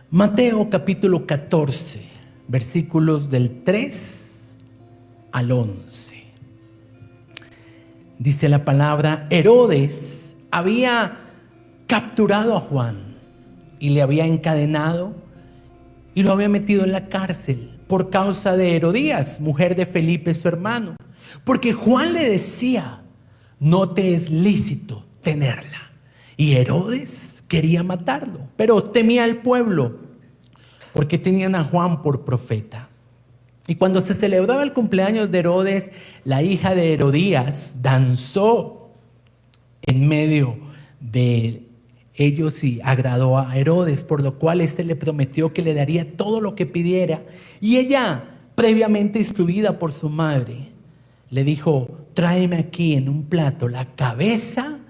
Mateo capítulo 14, versículos del 3 al 11. Dice la palabra: Herodes había capturado a Juan y le había encadenado y lo había metido en la cárcel por causa de Herodías, mujer de Felipe su hermano, porque Juan le decía: no te es lícito tenerla. Y Herodes quería matarlo, pero temía al pueblo porque tenían a Juan por profeta. Y cuando se celebraba el cumpleaños de Herodes, la hija de Herodías danzó en medio de ellos y agradó a Herodes, por lo cual éste le prometió que le daría todo lo que pidiera. Y ella, previamente instruida por su madre, le dijo: tráeme aquí en un plato la cabeza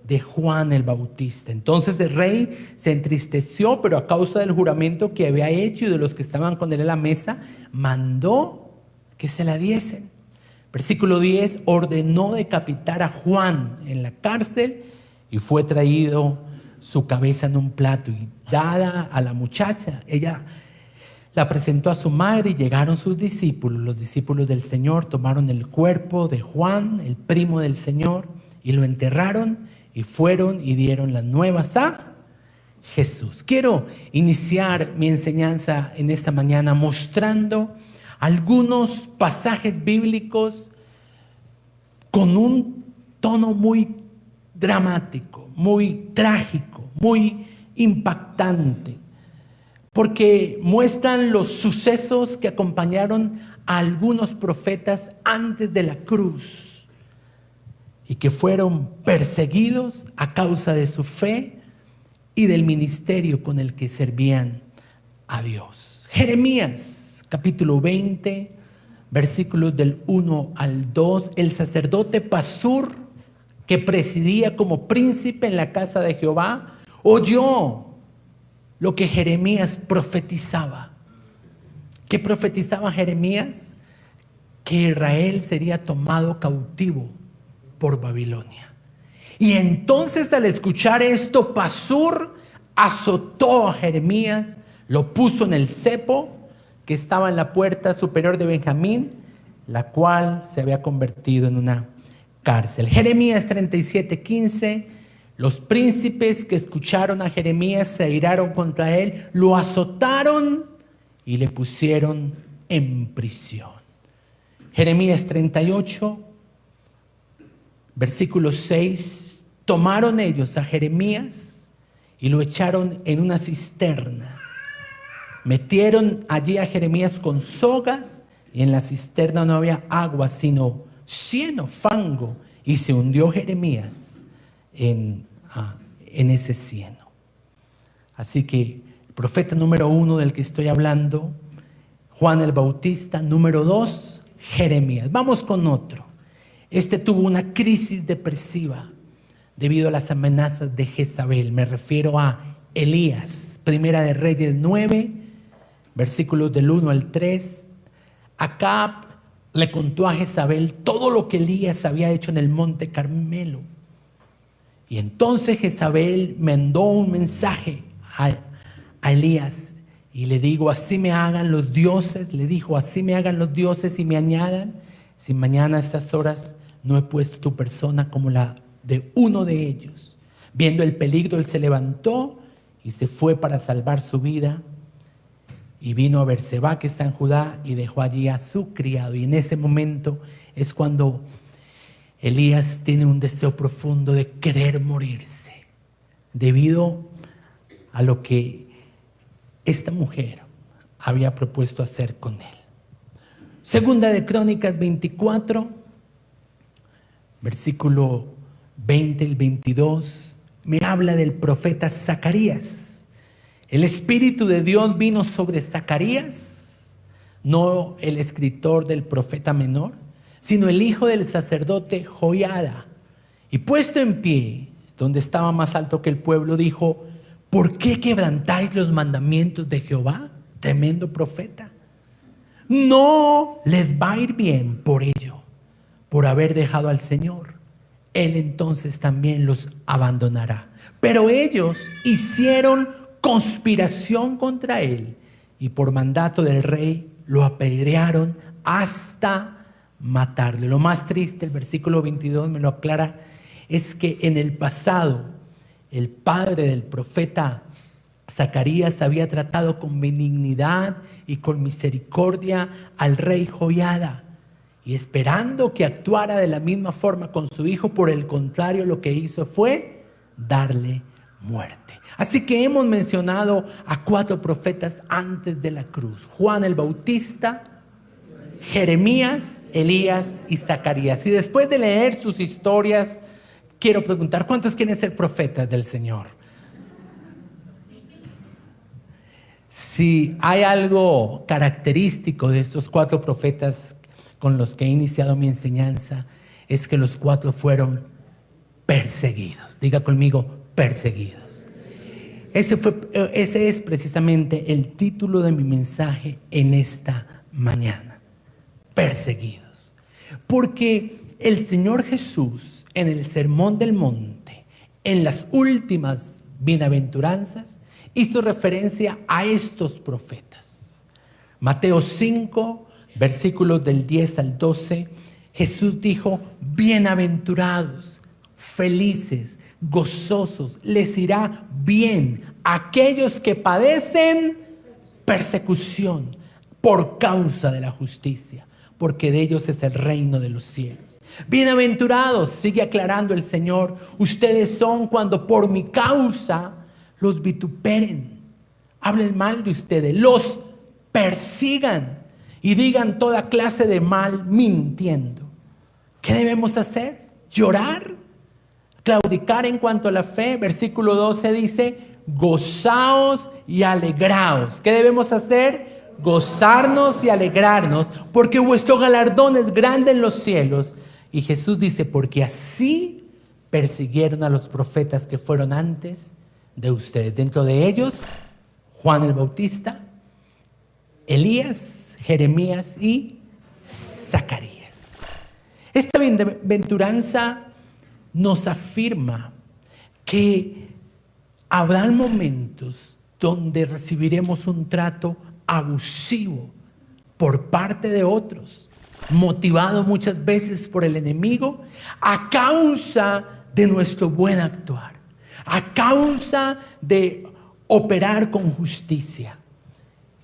de Juan el Bautista. Entonces el rey se entristeció, pero a causa del juramento que había hecho y de los que estaban con él en la mesa, mandó que se la diesen. Versículo 10: ordenó decapitar a Juan en la cárcel y fue traído su cabeza en un plato y dada a la muchacha. Ella la presentó a su madre y llegaron sus discípulos. Los discípulos del Señor tomaron el cuerpo de Juan, el primo del Señor, y lo enterraron y fueron y dieron las nuevas a Jesús. Quiero iniciar mi enseñanza en esta mañana mostrando algunos pasajes bíblicos con un tono muy dramático, muy trágico, muy impactante, porque muestran los sucesos que acompañaron a algunos profetas antes de la cruz y que fueron perseguidos a causa de su fe y del ministerio con el que servían a Dios. Jeremías capítulo 20, versículos del 1 al 2. El sacerdote Pasur, que presidía como príncipe en la casa de Jehová, oyó lo que Jeremías profetizaba. ¿Qué profetizaba Jeremías? Que Israel sería tomado cautivo por Babilonia. Y entonces, al escuchar esto, Pasur azotó a Jeremías, lo puso en el cepo que estaba en la puerta superior de Benjamín, la cual se había convertido en una cárcel. Jeremías 37:15. Los príncipes que escucharon a Jeremías se airaron contra él, lo azotaron y le pusieron en prisión. Jeremías 38, versículo 6. Tomaron ellos a Jeremías y lo echaron en una cisterna. Metieron allí a Jeremías con sogas y en la cisterna no había agua sino cieno, fango, y se hundió Jeremías en ese cieno. Así que el profeta número 1 del que estoy hablando, Juan el Bautista. Número 2, Jeremías. Vamos con otro. Este tuvo una crisis depresiva debido a las amenazas de Jezabel. Me refiero a Elías. Primera de Reyes 9, versículos del 1 al 3. Acab le contó a Jezabel todo lo que Elías había hecho en el monte Carmelo. Y entonces Jezabel mandó un mensaje a Elías y le dijo: así me hagan los dioses, le dijo, así me hagan los dioses y me añadan, si mañana a estas horas no he puesto tu persona como la de uno de ellos. Viendo el peligro, él se levantó y se fue para salvar su vida. Y vino a Berseba, que está en Judá, y dejó allí a su criado. Y en ese momento es cuando Elías tiene un deseo profundo de querer morirse, debido a lo que esta mujer había propuesto hacer con él. Segunda de Crónicas 24, versículo 20 y 22, me habla del profeta Zacarías. El Espíritu de Dios vino sobre Zacarías, no el escritor del profeta menor, sino el hijo del sacerdote Joiada. Y puesto en pie, donde estaba más alto que el pueblo, dijo: ¿por qué quebrantáis los mandamientos de Jehová? Tremendo profeta. No les va a ir bien por ello, por haber dejado al Señor. Él entonces también los abandonará. Pero ellos hicieron conspiración contra él y por mandato del rey lo apedrearon hasta matarlo. Lo más triste, el versículo 22 me lo aclara, es que en el pasado el padre del profeta Zacarías había tratado con benignidad y con misericordia al rey Joiada, y esperando que actuara de la misma forma con su hijo, por el contrario, lo que hizo fue darle muerte. Así que hemos mencionado a 4 profetas antes de la cruz: Juan el Bautista, Jeremías, Elías y Zacarías. Y después de leer sus historias, quiero preguntar, ¿cuántos quieren ser profetas del Señor? Si hay algo característico de estos 4 profetas con los que he iniciado mi enseñanza, es que los 4 fueron perseguidos. Diga conmigo, perseguidos. Ese es precisamente el título de mi mensaje en esta mañana: perseguidos. Porque el Señor Jesús, en el Sermón del Monte, en las últimas bienaventuranzas, hizo referencia a estos profetas. Mateo 5, versículos del 10 al 12, Jesús dijo: bienaventurados, felices, gozosos, les irá bien a aquellos que padecen persecución por causa de la justicia, porque de ellos es el reino de los cielos. Bienaventurados, sigue aclarando el Señor, ustedes son cuando por mi causa los vituperen, hablen mal de ustedes, los persigan y digan toda clase de mal mintiendo. ¿Qué debemos hacer? ¿Llorar? ¿Claudicar en cuanto a la fe? Versículo 12 dice: gozaos y alegraos. ¿Qué debemos hacer? Gozarnos y alegrarnos, porque vuestro galardón es grande en los cielos. Y Jesús dice: porque así persiguieron a los profetas que fueron antes de ustedes. Dentro de ellos, Juan el Bautista, Elías, Jeremías y Zacarías. Esta bienaventuranza nos afirma que habrá momentos donde recibiremos un trato abusivo por parte de otros, motivado muchas veces por el enemigo, a causa de nuestro buen actuar, a causa de operar con justicia,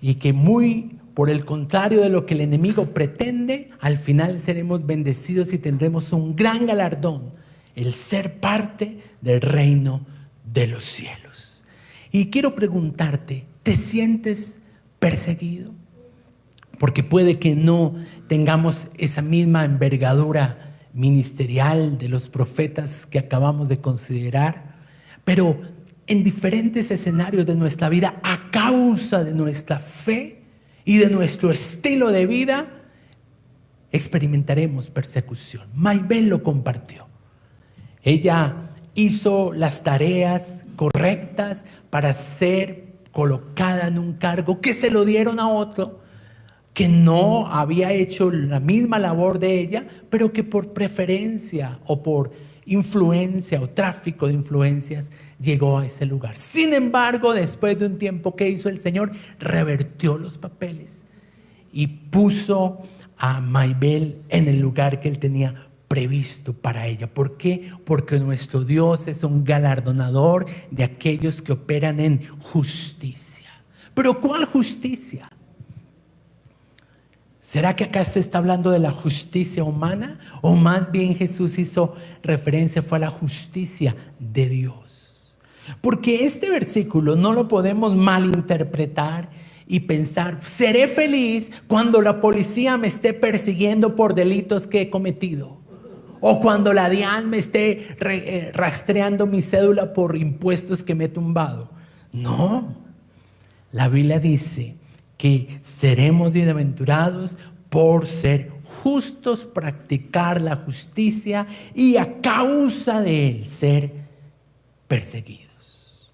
y que muy por el contrario de lo que el enemigo pretende, al final seremos bendecidos y tendremos un gran galardón: el ser parte del reino de los cielos. Y quiero preguntarte, ¿te sientes perseguido? Porque puede que no tengamos esa misma envergadura ministerial de los profetas que acabamos de considerar, pero en diferentes escenarios de nuestra vida, a causa de nuestra fe y de nuestro estilo de vida, experimentaremos persecución. Maybel lo compartió. Ella hizo las tareas correctas para ser colocada en un cargo que se lo dieron a otro que no había hecho la misma labor de ella, pero que por preferencia o por influencia o tráfico de influencias llegó a ese lugar. Sin embargo, después de un tiempo, ¿qué hizo el Señor? Revertió los papeles y puso a Maybel en el lugar que Él tenía previsto para ella. ¿Por qué? Porque nuestro Dios es un galardonador de aquellos que operan en justicia. ¿Pero cuál justicia? ¿Será que acá se está hablando de la justicia humana? ¿O más bien Jesús hizo referencia, fue a la justicia de Dios? Porque este versículo no lo podemos malinterpretar y pensar: seré feliz cuando la policía me esté persiguiendo por delitos que he cometido, o cuando la DIAN me esté rastreando mi cédula por impuestos que me he tumbado. No, la Biblia dice que seremos bienaventurados por ser justos, practicar la justicia y a causa de él ser perseguidos.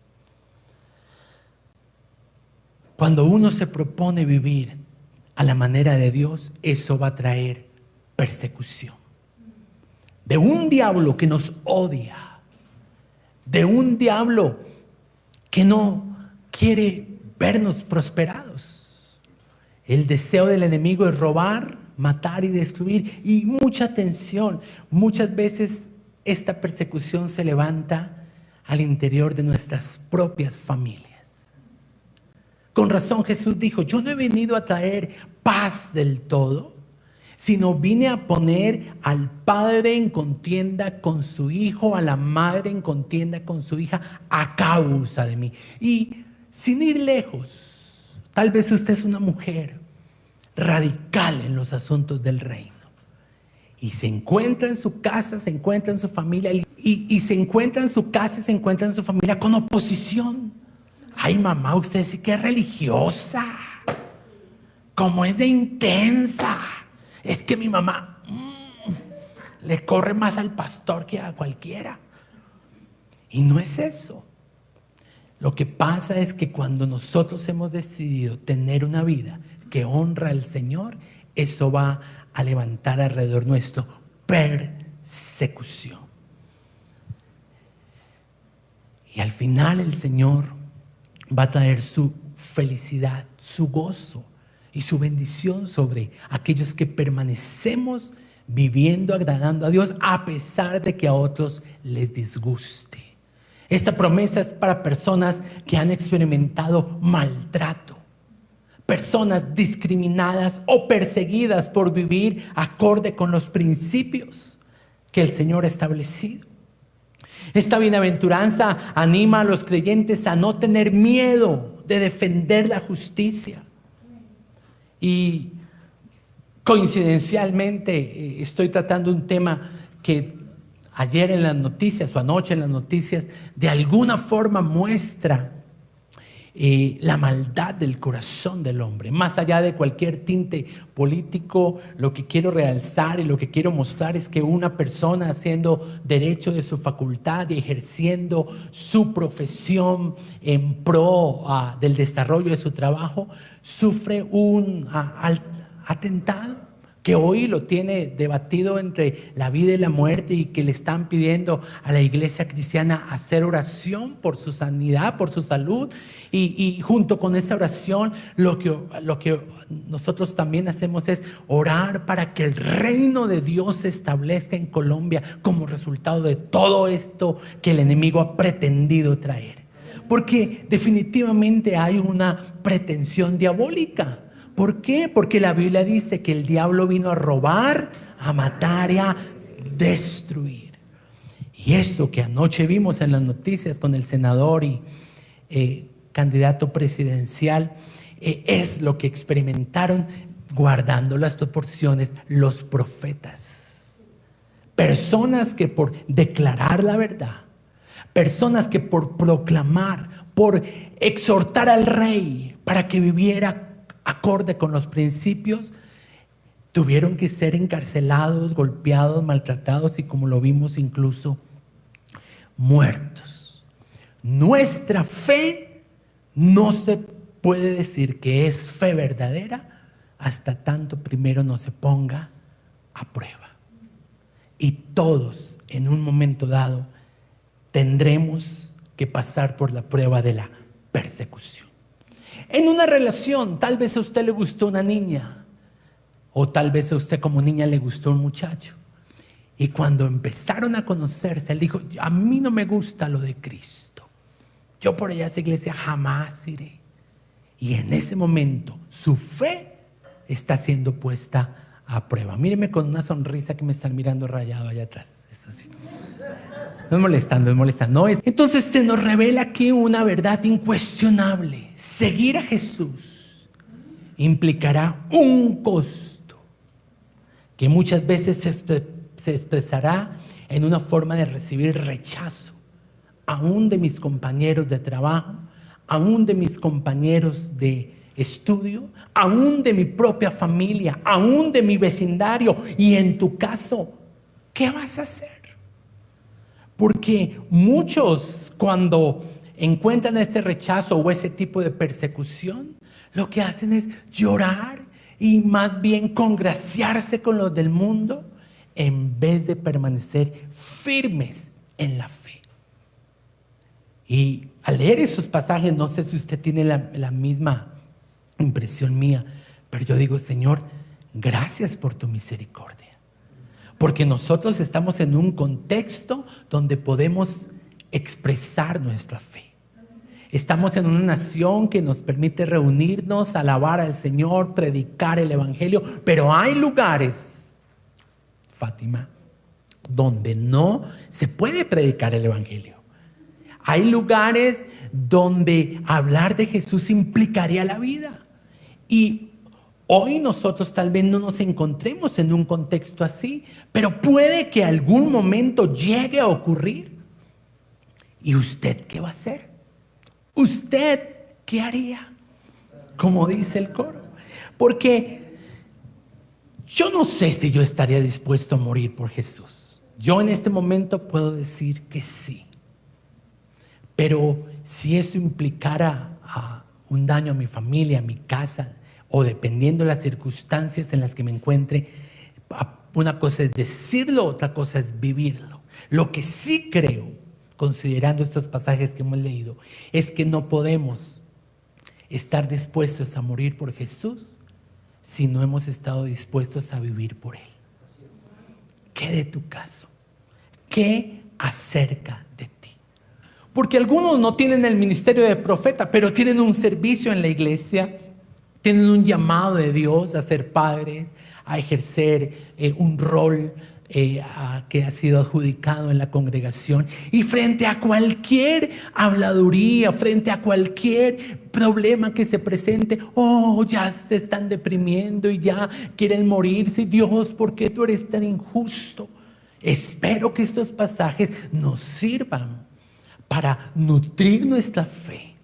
Cuando uno se propone vivir a la manera de Dios, eso va a traer persecución. De un diablo que nos odia, de un diablo que no quiere vernos prosperados. El deseo del enemigo es robar, matar y destruir. Y mucha atención, muchas veces esta persecución se levanta al interior de nuestras propias familias. Con razón Jesús dijo: yo no he venido a traer paz del todo, sino vine a poner al padre en contienda con su hijo, a la madre en contienda con su hija, a causa de mí. Y sin ir lejos, tal vez usted es una mujer radical en los asuntos del reino y se encuentra en su casa, se encuentra en su familia y se encuentra en su casa y se encuentra en su familia con oposición. Ay, mamá, usted sí que es religiosa, como es de intensa. Es que mi mamá le corre más al pastor que a cualquiera. Y no es eso. Lo que pasa es que cuando nosotros hemos decidido tener una vida que honra al Señor, eso va a levantar alrededor nuestro persecución. Y al final el Señor va a traer su felicidad, su gozo y su bendición sobre aquellos que permanecemos viviendo, agradando a Dios, a pesar de que a otros les disguste. Esta promesa es para personas que han experimentado maltrato, personas discriminadas o perseguidas por vivir acorde con los principios que el Señor ha establecido. Esta bienaventuranza anima a los creyentes a no tener miedo de defender la justicia. Y coincidencialmente estoy tratando un tema que ayer en las noticias o anoche en las noticias de alguna forma muestra la maldad del corazón del hombre. Más allá de cualquier tinte político, lo que quiero realzar y lo que quiero mostrar es que una persona haciendo derecho de su facultad y ejerciendo su profesión en pro del desarrollo de su trabajo, sufre un atentado que hoy lo tiene debatido entre la vida y la muerte, y que le están pidiendo a la iglesia cristiana hacer oración por su sanidad, por su salud, y junto con esa oración lo que nosotros también hacemos es orar para que el reino de Dios se establezca en Colombia como resultado de todo esto que el enemigo ha pretendido traer, porque definitivamente hay una pretensión diabólica. ¿Por qué? Porque la Biblia dice que el diablo vino a robar, a matar y a destruir. Y eso que anoche vimos en las noticias con el senador y candidato presidencial, es lo que experimentaron, guardando las proporciones, los profetas. Personas que por declarar la verdad, personas que por proclamar, por exhortar al rey para que viviera acorde con los principios, tuvieron que ser encarcelados, golpeados, maltratados y, como lo vimos, incluso muertos. Nuestra fe no se puede decir que es fe verdadera hasta tanto primero no se ponga a prueba. Y todos en un momento dado tendremos que pasar por la prueba de la persecución. En una relación, tal vez a usted le gustó una niña, o tal vez a usted como niña le gustó un muchacho, y cuando empezaron a conocerse, él dijo: a mí no me gusta lo de Cristo, yo por allá a esa iglesia jamás iré. Y en ese momento su fe está siendo puesta a prueba. Míreme con una sonrisa que me están mirando rayado allá atrás. Es así. No es molestando, es molestando. Entonces se nos revela aquí una verdad incuestionable. Seguir a Jesús implicará un costo que muchas veces se expresará en una forma de recibir rechazo, aún de mis compañeros de trabajo, aún de mis compañeros de estudio, aún de mi propia familia, aún de mi vecindario. Y en tu caso, ¿qué vas a hacer? Porque muchos, cuando encuentran este rechazo o ese tipo de persecución, lo que hacen es llorar y más bien congraciarse con los del mundo, en vez de permanecer firmes en la fe. Y al leer esos pasajes, no sé si usted tiene la misma impresión mía, pero yo digo, Señor, gracias por tu misericordia. Porque nosotros estamos en un contexto donde podemos expresar nuestra fe. Estamos en una nación que nos permite reunirnos, alabar al Señor, predicar el Evangelio, pero hay lugares, Fátima, donde no se puede predicar el Evangelio. Hay lugares donde hablar de Jesús implicaría la vida. Y hoy nosotros tal vez no nos encontremos en un contexto así, pero puede que algún momento llegue a ocurrir. ¿Y usted qué va a hacer? ¿Usted qué haría? Como dice el coro. Porque yo no sé si yo estaría dispuesto a morir por Jesús. Yo en este momento puedo decir que sí. Pero si eso implicara un daño a mi familia, a mi casa, o dependiendo de las circunstancias en las que me encuentre, una cosa es decirlo, otra cosa es vivirlo. Lo que sí creo, considerando estos pasajes que hemos leído, es que no podemos estar dispuestos a morir por Jesús si no hemos estado dispuestos a vivir por Él. ¿Qué de tu caso? ¿Qué acerca de ti? Porque algunos no tienen el ministerio de profeta, pero tienen un servicio en la iglesia, tienen un llamado de Dios a ser padres, a ejercer un rol que ha sido adjudicado en la congregación. Y frente a cualquier habladuría, frente a cualquier problema que se presente, ya se están deprimiendo y ya quieren morirse. Dios, ¿por qué tú eres tan injusto? Espero que estos pasajes nos sirvan para nutrir nuestra fe,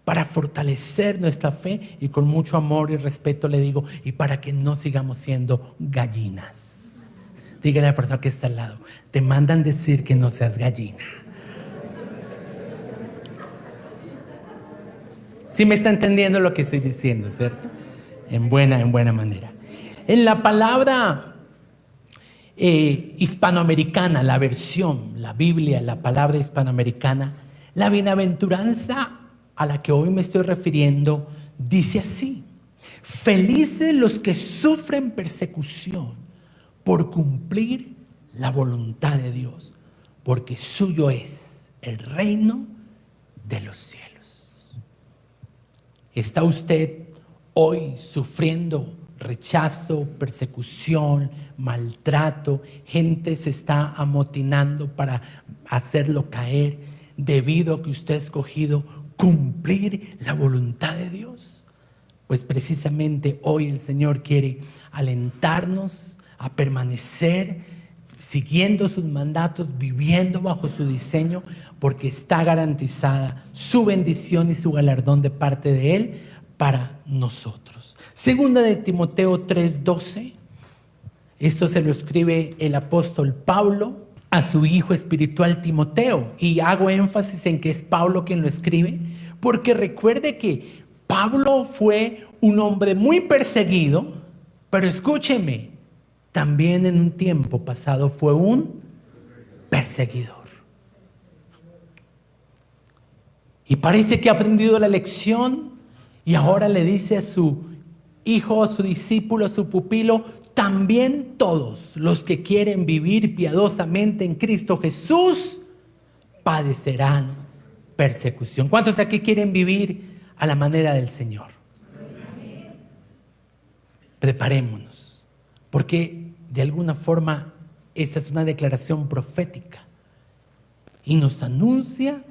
para fortalecer nuestra fe, y con mucho amor y respeto le digo, y para que no sigamos siendo gallinas. Dígale a la persona que está al lado, te mandan decir que no seas gallina. ¿Sí me está entendiendo lo que estoy diciendo, cierto? En buena manera. En la palabra hispanoamericana, la versión, la Biblia, la palabra hispanoamericana, la bienaventuranza a la que hoy me estoy refiriendo dice así: felices los que sufren persecución por cumplir la voluntad de Dios, porque suyo es el reino de los cielos. ¿Está usted hoy sufriendo rechazo, persecución, maltrato? Gente se está amotinando para hacerlo caer debido a que usted ha escogido cumplir la voluntad de Dios. Pues precisamente hoy el Señor quiere alentarnos a permanecer siguiendo sus mandatos, viviendo bajo su diseño, porque está garantizada su bendición y su galardón de parte de Él para nosotros. Segunda de Timoteo 3:12. Esto se lo escribe el apóstol Pablo a su hijo espiritual Timoteo, y hago énfasis en que es Pablo quien lo escribe, porque recuerde que Pablo fue un hombre muy perseguido, pero escúcheme, también en un tiempo pasado fue un perseguidor. Y parece que ha aprendido la lección, y ahora le dice a su hijo, a su discípulo, a su pupilo: también todos los que quieren vivir piadosamente en Cristo Jesús padecerán persecución. ¿Cuántos de aquí quieren vivir a la manera del Señor? Preparémonos, porque de alguna forma esa es una declaración profética y nos anuncia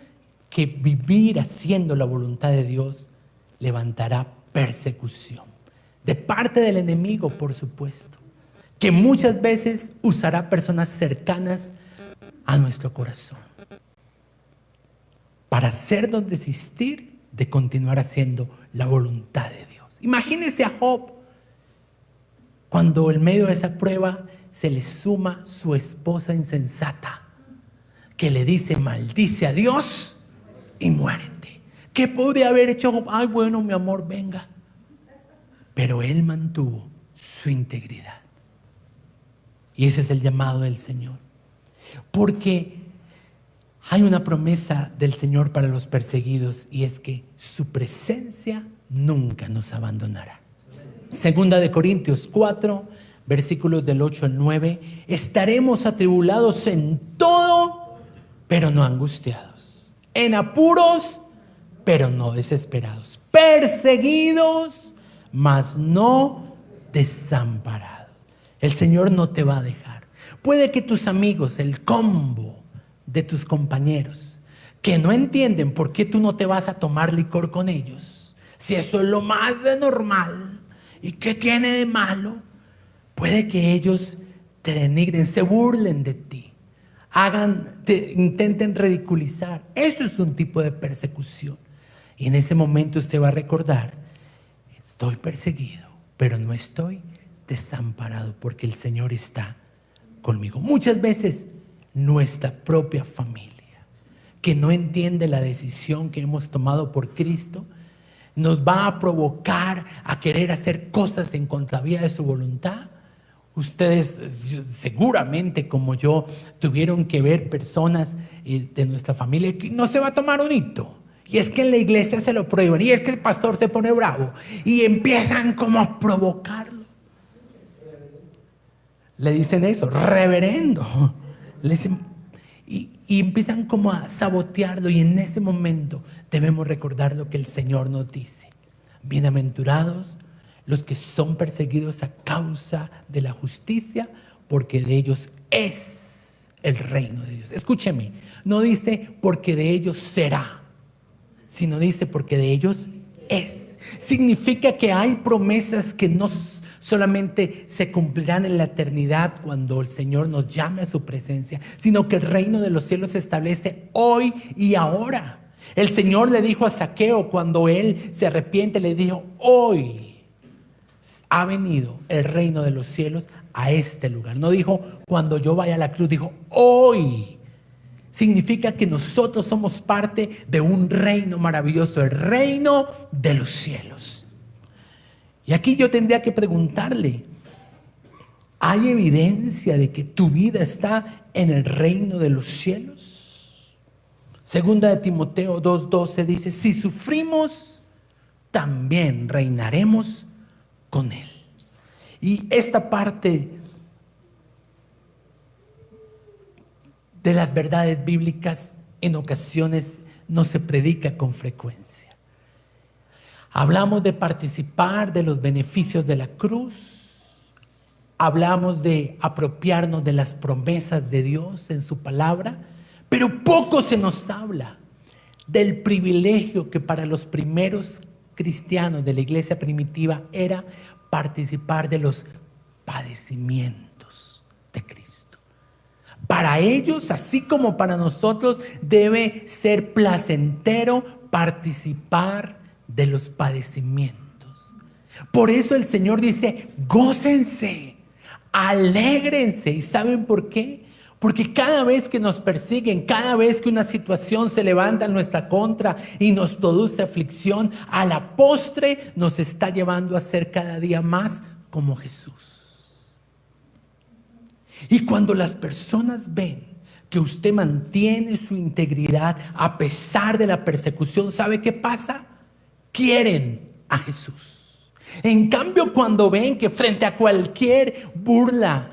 que vivir haciendo la voluntad de Dios levantará persecución de parte del enemigo, por supuesto, que muchas veces usará personas cercanas a nuestro corazón para hacernos desistir de continuar haciendo la voluntad de Dios. Imagínense a Job, cuando en medio de esa prueba se le suma su esposa insensata, que le dice: maldice a Dios y muérete. ¿Qué podría haber hecho Job? Ay, bueno, mi amor, venga. Pero él mantuvo su integridad. Y ese es el llamado del Señor. Porque Hay una promesa del Señor para los perseguidos y es que su presencia nunca nos abandonará. Segunda de Corintios 4, versículos del 8 al 9. Estaremos atribulados en todo, pero no angustiados. En apuros, pero no desesperados. Perseguidos, mas no desamparados. El Señor no te va a dejar. Puede que tus amigos, el combo de tus compañeros, que no entienden por qué tú no te vas a tomar licor con ellos, si eso es lo más de normal, ¿y qué tiene de malo? Puede que ellos te denigren, se burlen de ti, intenten ridiculizar. Eso es un tipo de persecución. Y en ese momento usted va a recordar: estoy perseguido, pero no estoy desamparado, porque el Señor está conmigo. Muchas veces nuestra propia familia, que no entiende la decisión que hemos tomado por Cristo, nos va a provocar a querer hacer cosas en contravía de su voluntad. Ustedes seguramente, como yo, tuvieron que ver personas de nuestra familia que no se va a tomar un hito, y es que en la iglesia se lo prohíben, y es que el pastor se pone bravo y empiezan como a provocarlo. Le dicen eso, reverendo. Le dicen, y empiezan como a sabotearlo, y en ese momento debemos recordar lo que el Señor nos dice: bienaventurados los que son perseguidos a causa de la justicia, porque de ellos es el reino de Dios. Escúcheme, no dice porque de ellos será, sino dice porque de ellos es. Significa que hay promesas que no solamente se cumplirán en la eternidad cuando el Señor nos llame a su presencia, sino que el reino de los cielos se establece hoy y ahora. El Señor le dijo a Zaqueo, cuando él se arrepiente, le dijo: hoy ha venido el reino de los cielos a este lugar. No dijo cuando yo vaya a la cruz, dijo hoy. Significa que nosotros somos parte de un reino maravilloso, el reino de los cielos. Y aquí yo tendría que preguntarle: ¿hay evidencia de que tu vida está en el reino de los cielos? Segunda de Timoteo 2:12 dice: si sufrimos, también reinaremos con él. Y esta parte de las verdades bíblicas en ocasiones no se predica con frecuencia. Hablamos de participar de los beneficios de la cruz, hablamos de apropiarnos de las promesas de Dios en su palabra, pero poco se nos habla del privilegio que para los primeros cristianos de la iglesia primitiva era participar de los padecimientos de Cristo. Para ellos, así como para nosotros, debe ser placentero participar de los padecimientos. Por eso el Señor dice: gócense, alégrense. ¿Y saben por qué? Porque cada vez que nos persiguen, cada vez que una situación se levanta en nuestra contra y nos produce aflicción, a la postre nos está llevando a ser cada día más como Jesús. Y cuando las personas ven que usted mantiene su integridad a pesar de la persecución, ¿sabe qué pasa? Quieren a Jesús. En cambio, cuando ven que frente a cualquier burla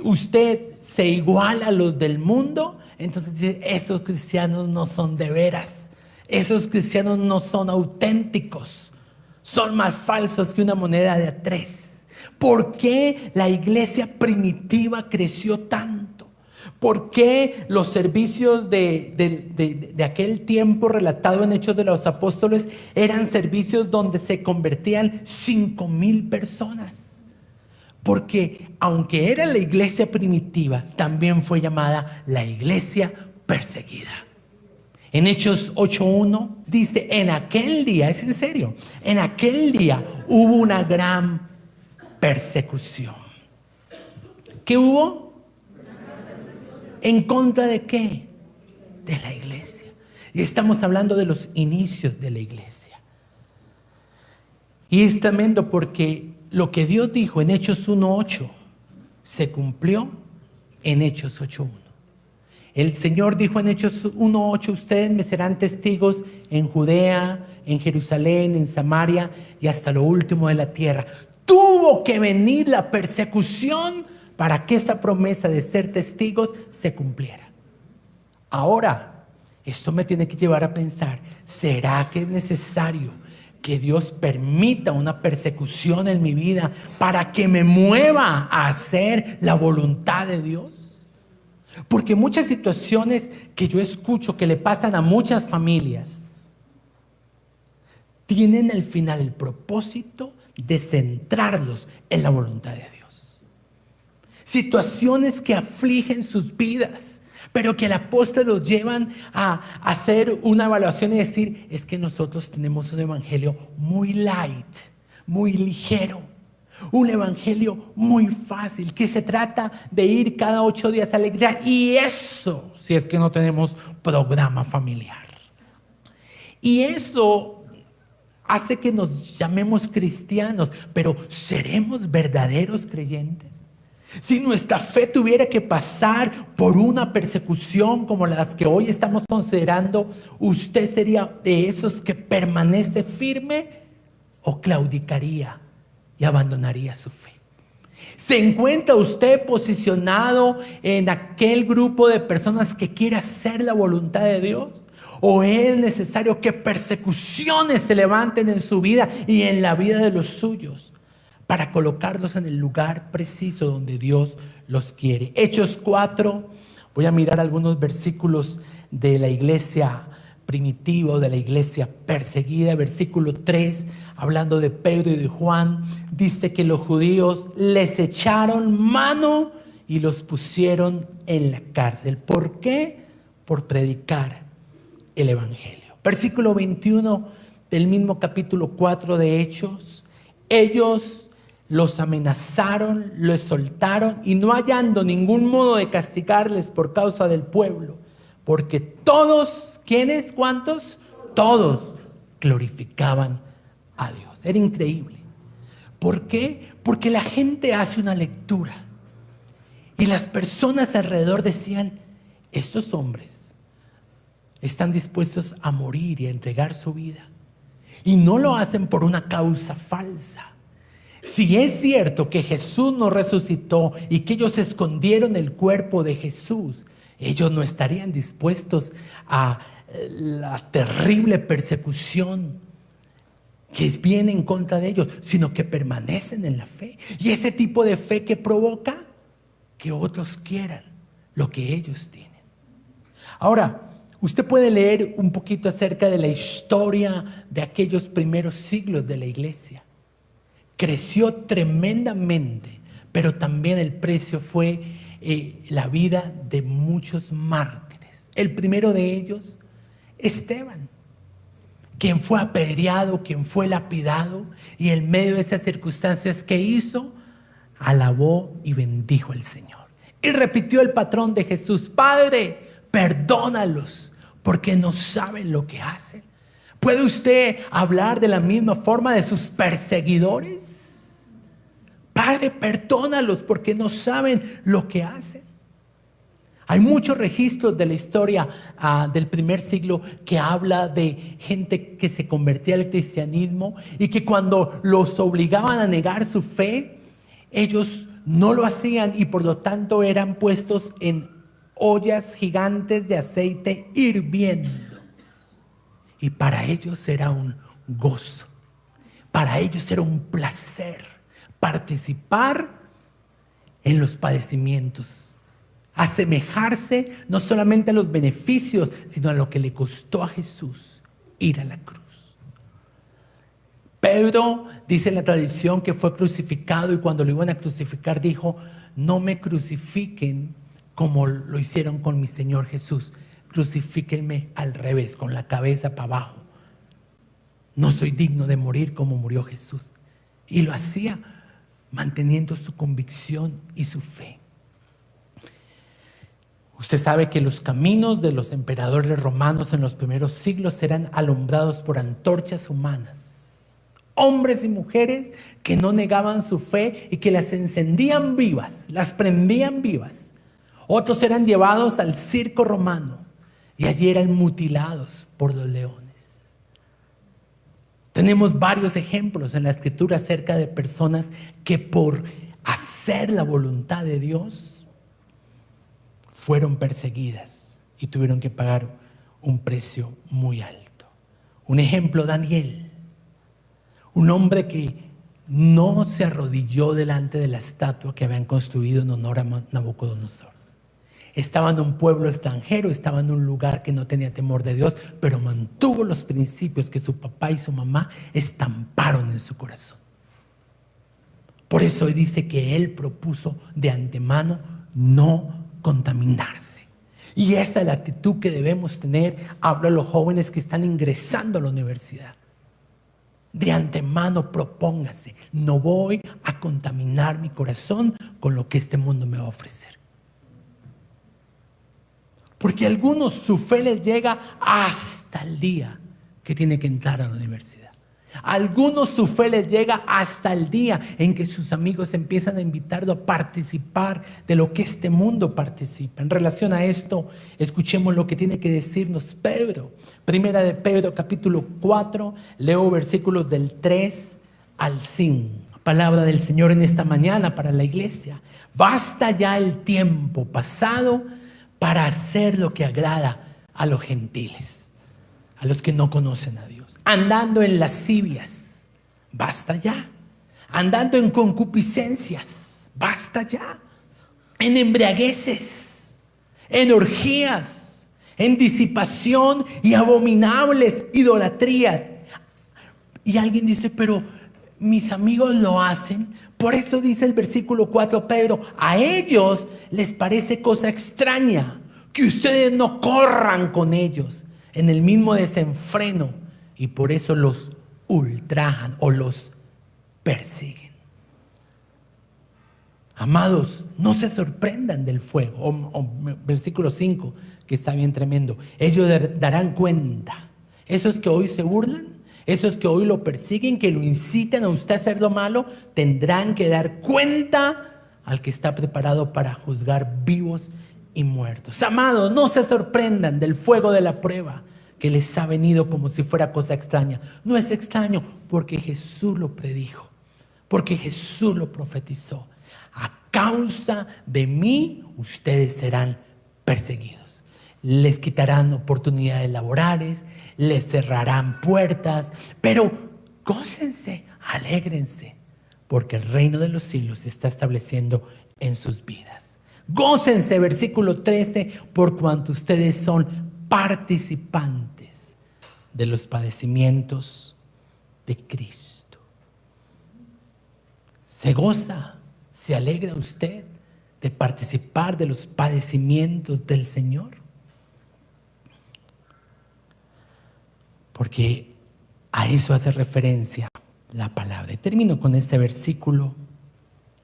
usted se iguala a los del mundo, entonces dice: esos cristianos no son de veras, esos cristianos no son auténticos, son más falsos que una moneda de a 3. ¿Por qué la iglesia primitiva creció tanto? ¿Por qué los servicios de aquel tiempo relatado en Hechos de los Apóstoles eran servicios donde se convertían 5,000 personas? Porque aunque era la iglesia primitiva, también fue llamada la iglesia perseguida. En Hechos 8:1 dice: en aquel día, es en serio, en aquel día hubo una gran persecución. ¿Qué hubo? ¿En contra de qué? De la iglesia. Y estamos hablando de los inicios de la iglesia. Y es tremendo porque lo que Dios dijo en Hechos 1:8 se cumplió en Hechos 8:1. El Señor dijo en Hechos 1:8, ustedes me serán testigos en Judea, en Jerusalén, en Samaria y hasta lo último de la tierra. Tuvo que venir la persecución para que esa promesa de ser testigos se cumpliera. Ahora, esto me tiene que llevar a pensar, ¿será que es necesario que Dios permita una persecución en mi vida para que me mueva a hacer la voluntad de Dios? Porque muchas situaciones que yo escucho que le pasan a muchas familias tienen al final el propósito de centrarlos en la voluntad de Dios. Situaciones que afligen sus vidas, pero que el apóstol los llevan a hacer una evaluación y decir, es que nosotros tenemos un evangelio muy light, muy ligero, un evangelio muy fácil, que se trata de ir cada 8 días a la iglesia, y eso si es que no tenemos programa familiar. Y eso hace que nos llamemos cristianos, pero ¿seremos verdaderos creyentes? Si nuestra fe tuviera que pasar por una persecución como las que hoy estamos considerando, ¿usted sería de esos que permanece firme o claudicaría y abandonaría su fe? ¿Se encuentra usted posicionado en aquel grupo de personas que quiere hacer la voluntad de Dios? ¿O es necesario que persecuciones se levanten en su vida y en la vida de los suyos para colocarlos en el lugar preciso donde Dios los quiere? Hechos 4, voy a mirar algunos versículos de la iglesia primitiva, de la iglesia perseguida. Versículo 3, hablando de Pedro y de Juan, dice que los judíos les echaron mano y los pusieron en la cárcel. ¿Por qué? Por predicar el evangelio. Versículo 21 del mismo capítulo 4 de Hechos, ellos los amenazaron, los soltaron y no hallando ningún modo de castigarles por causa del pueblo, porque todos, ¿quiénes? ¿Cuántos? Todos glorificaban a Dios. Era increíble. ¿Por qué? Porque la gente hace una lectura y las personas alrededor decían, estos hombres están dispuestos a morir y a entregar su vida, y no lo hacen por una causa falsa. Si es cierto que Jesús no resucitó y que ellos escondieron el cuerpo de Jesús, ellos no estarían dispuestos a la terrible persecución que viene en contra de ellos, sino que permanecen en la fe. Y ese tipo de fe que provoca que otros quieran lo que ellos tienen. Ahora, usted puede leer un poquito acerca de la historia de aquellos primeros siglos de la iglesia. Creció tremendamente, pero también el precio fue la vida de muchos mártires. El primero de ellos, Esteban, quien fue apedreado, quien fue lapidado, y en medio de esas circunstancias, ¿qué hizo? Alabó y bendijo al Señor. Y repitió el patrón de Jesús: Padre, perdónalos, porque no saben lo que hacen. ¿Puede usted hablar de la misma forma de sus perseguidores? Padre, perdónalos, porque no saben lo que hacen. Hay muchos registros de la historia del primer siglo que habla de gente que se convertía al cristianismo y que cuando los obligaban a negar su fe, ellos no lo hacían y por lo tanto eran puestos en ollas gigantes de aceite hirviendo. Y para ellos era un gozo, para ellos era un placer participar en los padecimientos, asemejarse no solamente a los beneficios, sino a lo que le costó a Jesús ir a la cruz. Pedro, dice en la tradición, que fue crucificado, y cuando lo iban a crucificar dijo: no me crucifiquen como lo hicieron con mi Señor Jesús, crucifíquenme al revés, con la cabeza para abajo. No soy digno de morir como murió Jesús. Y lo hacía manteniendo su convicción y su fe. Usted sabe que los caminos de los emperadores romanos en los primeros siglos eran alumbrados por antorchas humanas. Hombres y mujeres que no negaban su fe y que las encendían vivas, las prendían vivas. Otros eran llevados al circo romano y allí eran mutilados por los leones. Tenemos varios ejemplos en la Escritura acerca de personas que por hacer la voluntad de Dios fueron perseguidas y tuvieron que pagar un precio muy alto. Un ejemplo, Daniel, un hombre que no se arrodilló delante de la estatua que habían construido en honor a Nabucodonosor. Estaba en un pueblo extranjero, estaba en un lugar que no tenía temor de Dios, pero mantuvo los principios que su papá y su mamá estamparon en su corazón. Por eso hoy dice que él propuso de antemano no contaminarse. Y esa es la actitud que debemos tener. Hablo a los jóvenes que están ingresando a la universidad. De antemano propóngase, no voy a contaminar mi corazón con lo que este mundo me va a ofrecer. Porque a algunos su fe les llega hasta el día que tiene que entrar a la universidad. A algunos su fe les llega hasta el día en que sus amigos empiezan a invitarlo a participar de lo que este mundo participa. En relación a esto, escuchemos lo que tiene que decirnos Pedro. Primera de Pedro, capítulo 4, leo versículos del 3 al 5. Palabra del Señor en esta mañana para la iglesia. Basta ya el tiempo pasado para hacer lo que agrada a los gentiles, a los que no conocen a Dios, andando en lascivias, basta ya, andando en concupiscencias, basta ya, en embriagueces, en orgías, en disipación y abominables idolatrías. Y alguien dice, pero mis amigos lo hacen. Por eso dice el versículo 4, Pedro, a ellos les parece cosa extraña que ustedes no corran con ellos en el mismo desenfreno, y por eso los ultrajan o los persiguen. Amados, no se sorprendan del fuego. Versículo 5, que está bien tremendo. Ellos darán cuenta. Esos que hoy se burlan, esos que hoy lo persiguen, que lo inciten a usted a hacer lo malo, tendrán que dar cuenta al que está preparado para juzgar vivos y muertos. Amados, no se sorprendan del fuego de la prueba que les ha venido como si fuera cosa extraña. No es extraño, porque Jesús lo predijo, porque Jesús lo profetizó. A causa de mí, ustedes serán perseguidos. Les quitarán oportunidades laborales, les cerrarán puertas, pero gócense, alégrense, porque el reino de los cielos se está estableciendo en sus vidas. Gócense, versículo 13, por cuanto ustedes son participantes de los padecimientos de Cristo. ¿Se goza, se alegra usted de participar de los padecimientos del Señor? Porque a eso hace referencia la palabra. Y termino con este versículo,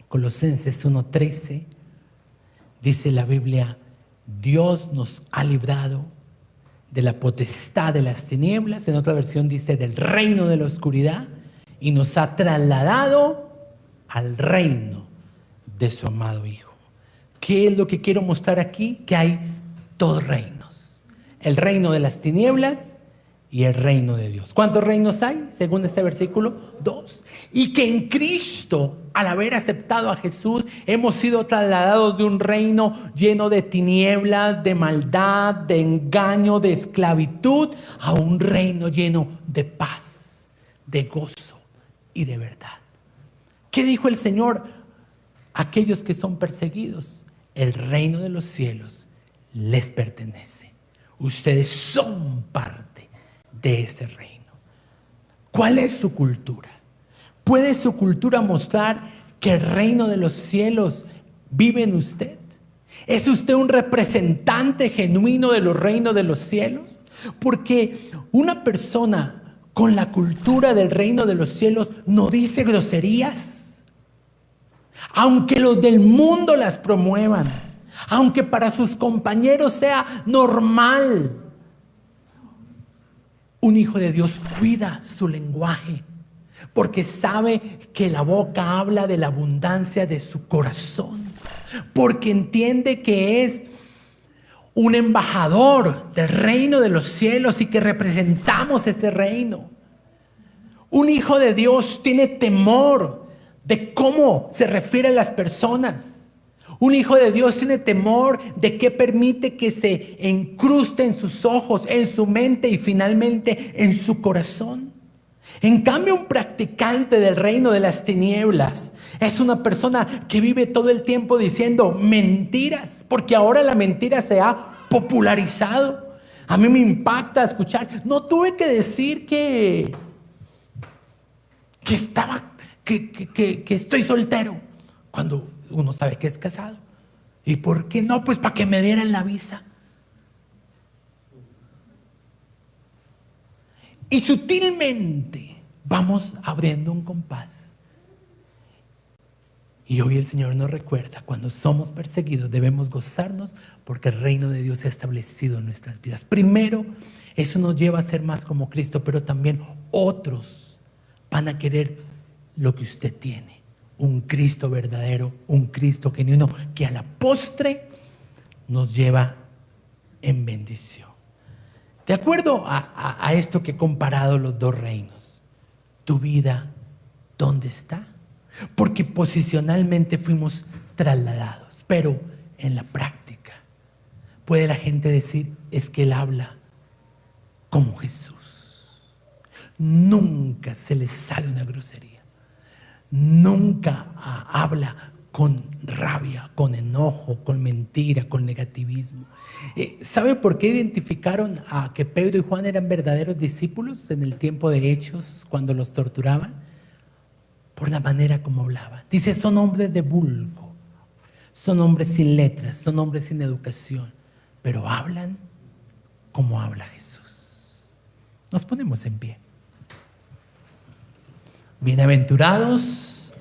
Colosenses 1:13. Dice la Biblia, Dios nos ha librado de la potestad de las tinieblas, en otra versión dice del reino de la oscuridad, y nos ha trasladado al reino de su amado Hijo. ¿Qué es lo que quiero mostrar aquí? Que hay dos reinos: el reino de las tinieblas y el reino de Dios. ¿Cuántos reinos hay? Según este versículo, 2. Y que en Cristo, al haber aceptado a Jesús, hemos sido trasladados de un reino lleno de tinieblas, de maldad, de engaño, de esclavitud, a un reino lleno de paz, de gozo y de verdad. ¿Qué dijo el Señor? Aquellos que son perseguidos, el reino de los cielos les pertenece. Ustedes son parte de ese reino. ¿Cuál es su cultura? ¿Puede su cultura mostrar que el reino de los cielos vive en usted? ¿Es usted un representante genuino de los reinos de los cielos? Porque una persona con la cultura del reino de los cielos no dice groserías, aunque los del mundo las promuevan, aunque para sus compañeros sea normal. Un hijo de Dios cuida su lenguaje, porque sabe que la boca habla de la abundancia de su corazón. porque entiende que es un embajador del reino de los cielos y que representamos ese reino. Un hijo de Dios tiene temor de cómo se refiere a las personas. Un hijo de Dios tiene temor de qué permite que se incruste en sus ojos, en su mente y finalmente en su corazón. En cambio, un practicante del reino de las tinieblas es una persona que vive todo el tiempo diciendo mentiras, porque ahora la mentira se ha popularizado. A mí me impacta escuchar, no tuve que decir que estoy soltero, cuando uno sabe que es casado. ¿Y por qué no? Pues para que me dieran la visa. Y sutilmente vamos abriendo un compás. Y hoy el Señor nos recuerda, cuando somos perseguidos debemos gozarnos porque el reino de Dios se ha establecido en nuestras vidas. Primero, eso nos lleva a ser más como Cristo, pero también otros van a querer lo que usted tiene. Un Cristo verdadero, un Cristo genuino que a la postre nos lleva en bendición. De acuerdo a esto que he comparado los dos reinos, tu vida, ¿dónde está? Porque posicionalmente fuimos trasladados, pero en la práctica puede la gente decir, es que él habla como Jesús. Nunca se le sale una grosería. Nunca habla con rabia, con enojo, con mentira, con negativismo. ¿Sabe por qué identificaron a que Pedro y Juan eran verdaderos discípulos en el tiempo de Hechos cuando los torturaban? Por la manera como hablaban. Dice, son hombres de vulgo, son hombres sin letras, son hombres sin educación, pero hablan como habla Jesús. Nos ponemos en pie. Bienaventurados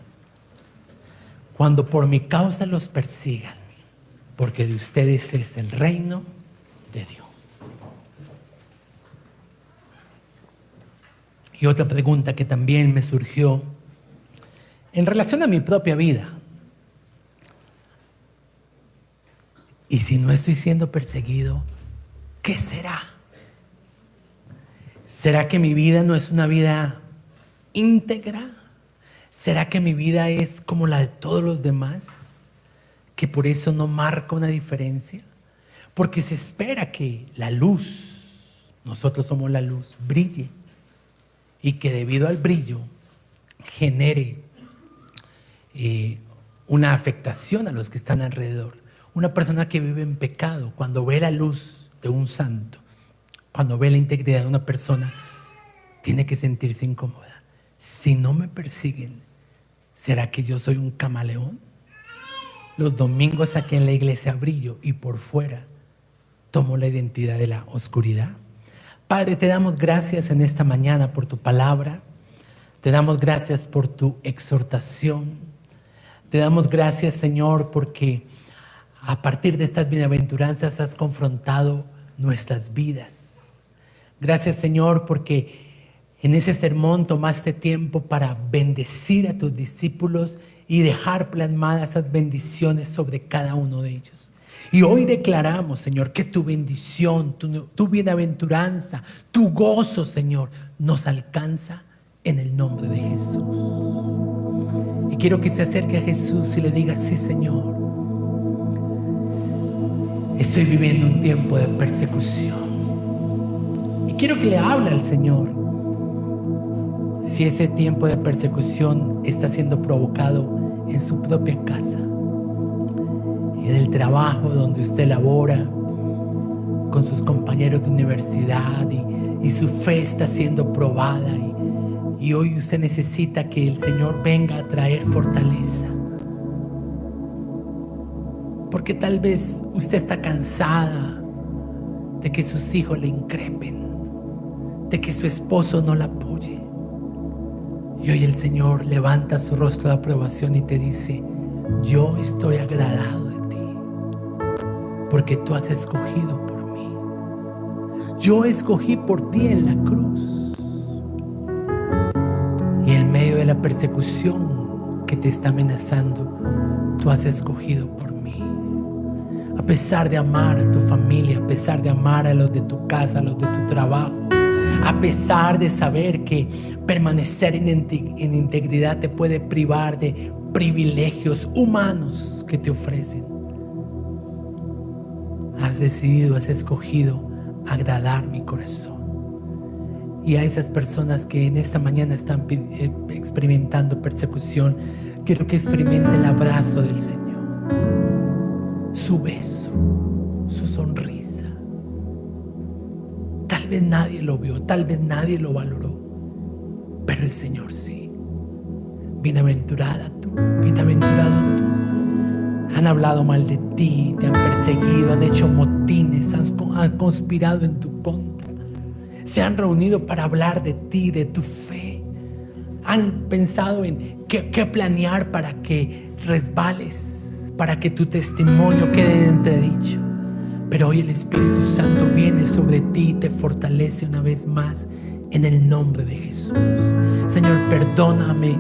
cuando por mi causa los persigan, porque de ustedes es el reino de Dios. Y otra pregunta que también me surgió en relación a mi propia vida. Y si no estoy siendo perseguido, ¿qué será? ¿Será que mi vida no es una vida íntegra? ¿Será que mi vida es como la de todos los demás? ¿Que por eso no marca una diferencia? Porque se espera que la luz, nosotros somos la luz, brille. Y que debido al brillo genere una afectación a los que están alrededor. Una persona que vive en pecado, cuando ve la luz de un santo, cuando ve la integridad de una persona, tiene que sentirse incómoda. Si no me persiguen, ¿será que yo soy un camaleón? Los domingos aquí en la iglesia brillo y por fuera tomo la identidad de la oscuridad. Padre, te damos gracias en esta mañana por tu palabra. Te damos gracias por tu exhortación. Te damos gracias, Señor, porque a partir de estas bienaventuranzas has confrontado nuestras vidas. Gracias, Señor, porque en ese sermón tomaste tiempo para bendecir a tus discípulos y dejar plasmadas esas bendiciones sobre cada uno de ellos. Y hoy declaramos, Señor, que tu bendición, tu bienaventuranza, tu gozo, Señor, nos alcanza en el nombre de Jesús. Y quiero que se acerque a Jesús y le diga, sí, Señor, estoy viviendo un tiempo de persecución. Y quiero que le hable al Señor. Si ese tiempo de persecución está siendo provocado en su propia casa, en el trabajo donde usted labora, con sus compañeros de universidad y su fe está siendo probada y hoy usted necesita que el Señor venga a traer fortaleza. Porque tal vez usted está cansada de que sus hijos le increpen, de que su esposo no la apoye. Y hoy el Señor levanta su rostro de aprobación y te dice, yo estoy agradado de ti, porque tú has escogido por mí. Yo escogí por ti en la cruz. Y en medio de la persecución que te está amenazando, tú has escogido por mí. A pesar de amar a tu familia, a pesar de amar a los de tu casa, a los de tu trabajo, a pesar de saber que permanecer en integridad te puede privar de privilegios humanos que te ofrecen, has decidido, has escogido agradar mi corazón. Y a esas personas que en esta mañana están experimentando persecución, quiero que experimenten el abrazo del Señor, su beso, su sonrisa. Tal vez nadie lo vio, tal vez nadie lo valoró, pero el Señor sí. Bienaventurada tú, bienaventurado tú. Han hablado mal de ti, te han perseguido, han hecho motines, han conspirado en tu contra. Se han reunido para hablar de ti, de tu fe. Han pensado en qué planear para que resbales, para que tu testimonio quede en entredicho. Pero hoy el Espíritu Santo viene sobre ti y te fortalece una vez más en el nombre de Jesús. Señor, perdóname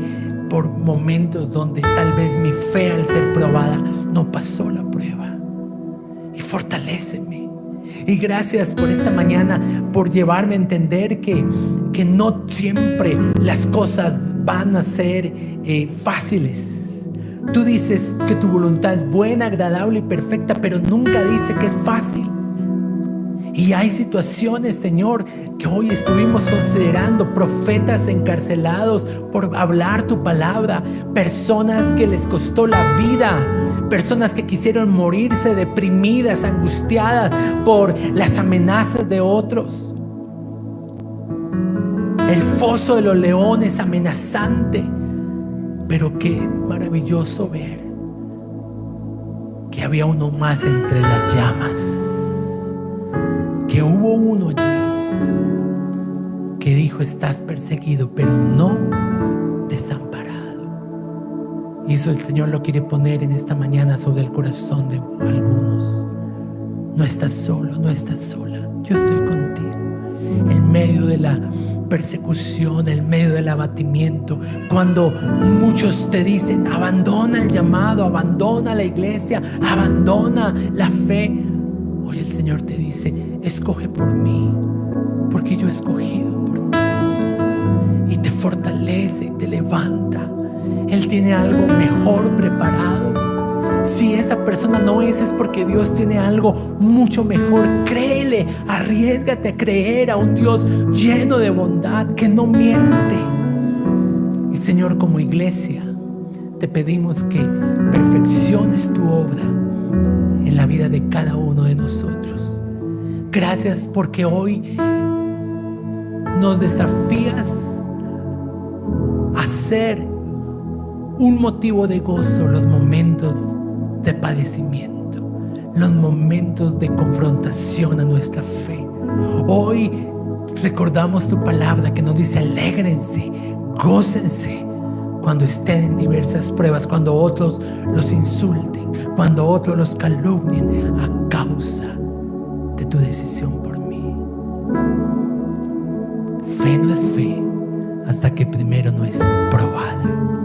por momentos donde tal vez mi fe, al ser probada, no pasó la prueba. Y fortaléceme. Y gracias por esta mañana, por llevarme a entender que no siempre las cosas van a ser fáciles. Tú dices que tu voluntad es buena, agradable y perfecta, pero nunca dice que es fácil. Y hay situaciones, Señor, que hoy estuvimos considerando, profetas encarcelados por hablar tu palabra, personas que les costó la vida, personas que quisieron morirse deprimidas, angustiadas por las amenazas de otros. El foso de los leones amenazante, pero qué maravilloso ver que había uno más entre las llamas. Que hubo uno allí que dijo: estás perseguido, pero no desamparado. Y eso el Señor lo quiere poner en esta mañana sobre el corazón de algunos. No estás solo, no estás sola. Yo estoy contigo. En medio de la persecución, en medio del abatimiento, cuando muchos te dicen: abandona el llamado, abandona la iglesia, abandona la fe. Hoy el Señor te dice: escoge por mí, porque yo he escogido por ti. Y te fortalece y te levanta. Él tiene algo mejor preparado. Si esa persona no es porque Dios tiene algo mucho mejor. Créele, arriésgate a creer a un Dios lleno de bondad, que no miente. Y Señor, como iglesia, te pedimos que perfecciones tu obra en la vida de cada uno de nosotros. Gracias porque hoy nos desafías a ser un motivo de gozo los momentos de padecimiento, los momentos de confrontación a nuestra fe. Hoy recordamos tu palabra que nos dice: alégrense, gócense cuando estén en diversas pruebas, cuando otros los insulten, cuando otros los calumnien a causa de tu decisión por mí. Fe no es fe hasta que primero no es probada.